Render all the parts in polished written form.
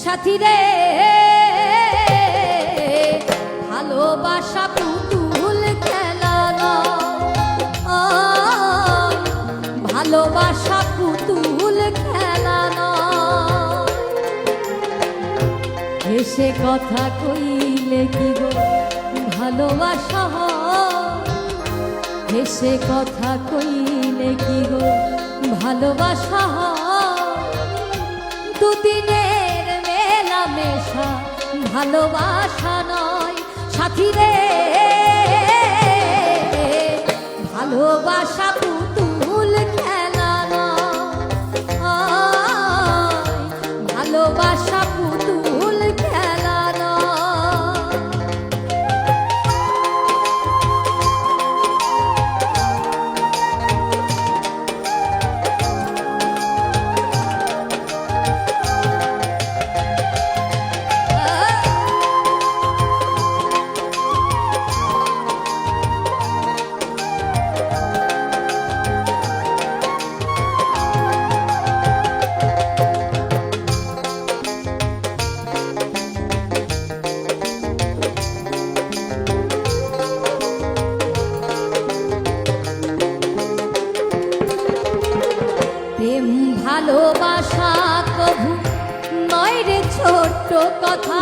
সাথী রে ভালোবাসা পুতুল খেলা নয়, ভালোবাসা পুতুল খেলা নয়। এসে কথা কইলে কি গো ভালোবাসা হয়, এসে কথা কইলে কি গো ভালোবাসা হয়। দুদিনের মেলামেশা ভালোবাসা নয়, সাথী রে ভালোবাসা পুতুল খেলা নয়, ভালোবাসা পুতুল খেলা নয়। প্রেম ভালোবাসা কভু নয় রে ছোট্ট কথা,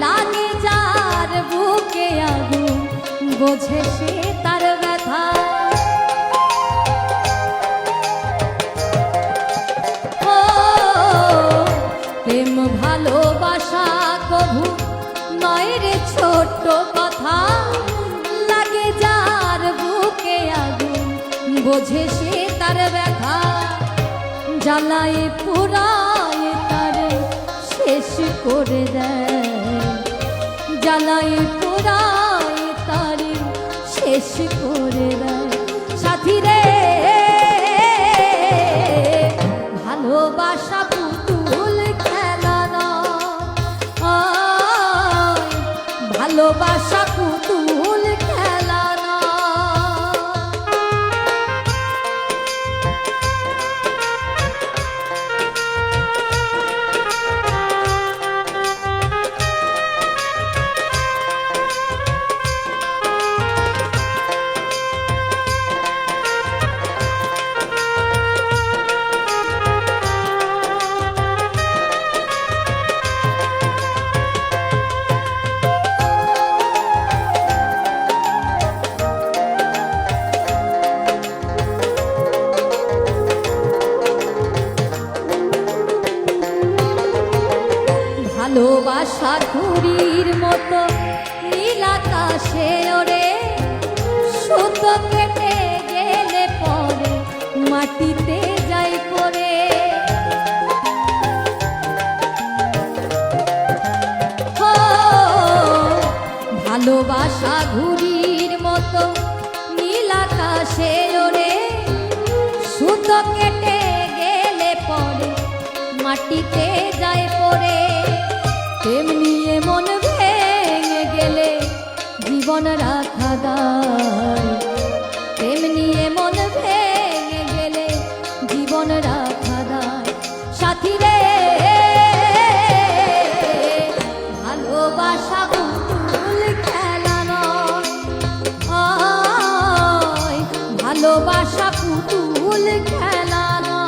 লাগে যার বুকে আগুন বোঝে সে তার ব্যথা। ও প্রেম ভালোবাসা কভু নয় রে ছোট্ট কথা, লাগে যার বুকে আগুন বোঝে সে তার ব্যথা। জ্বালায় পুরায় তারে শেষ করে দেয়, জ্বালায় পুরায় তারে শেষ করে দেয়। সাথী রে ভালোবাসা পুতুল খেলা নয়, ভালোবাসা পুতুল খেলা নয়। ভালোবাসা ঘুড়ির মতো নীল আকাশে ওরে, সুতো কেটে গেলে পরে মাটিতে যাই পড়ে। ও ভালোবাসা ঘুড়ির মতো নীল আকাশে ওরে, সুতো কেটে গেলে পরে মাটিতে যায় পড়ে। তেমনি মন ভেঙে গেলে জীবন রাখা দায়, তেমনি মন ভেঙে গেলে জীবন রাখা দায়। সাথী রে ভালোবাসা পুতুল খেলা নয়, ভালোবাসা পুতুল খেলা নয়।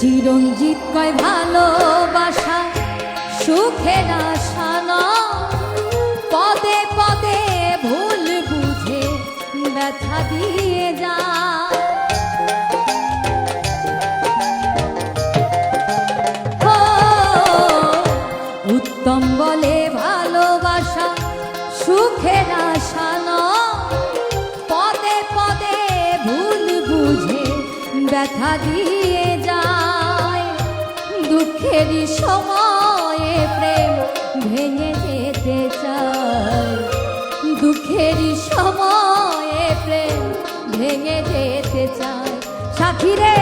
চিরঞ্জিত কয় ভালোবাসা সুখের আশা নয়, পদে পদে ভুল বুঝে ব্যথা দিয়ে যায়। উত্তম বলে ভালোবাসা সুখের আশা নয়, ব্যথা দিয়ে যায়। দুঃখেরই সময়ে প্রেম ভেঙে যেতে চায়, দুঃখেরই সময়ে প্রেম ভেঙে যেতে চায়। সাথী রে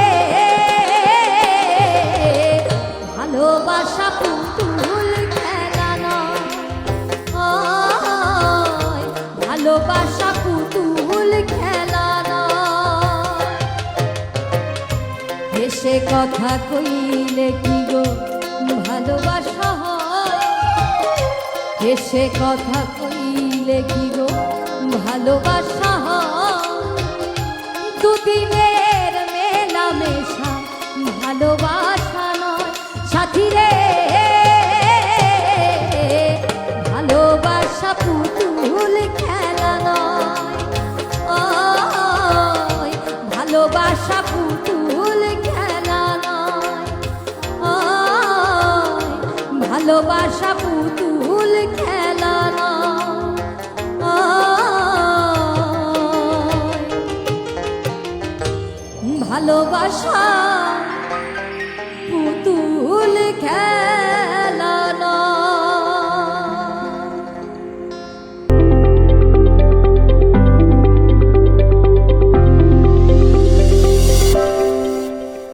ভালোবাসা পুতুল খেলা নয়, ভালোবাসা পুতুল খেলা নয়। হেসে কথা কইলে কি গো ভালোবাসা হয়, হেসে কথা কইলে কি গো ভালোবাসা হয়। দুদিনের মেলামেশা ভালোবাসা নয়। সাথী রে ভালোবাসা পুতুল খেলা নয়, ভালোবাসা পুতুল খেলা নয়, ভালোবাসা পুতুল খেলা নয়, ভালোবাসা পুতুল খেলা।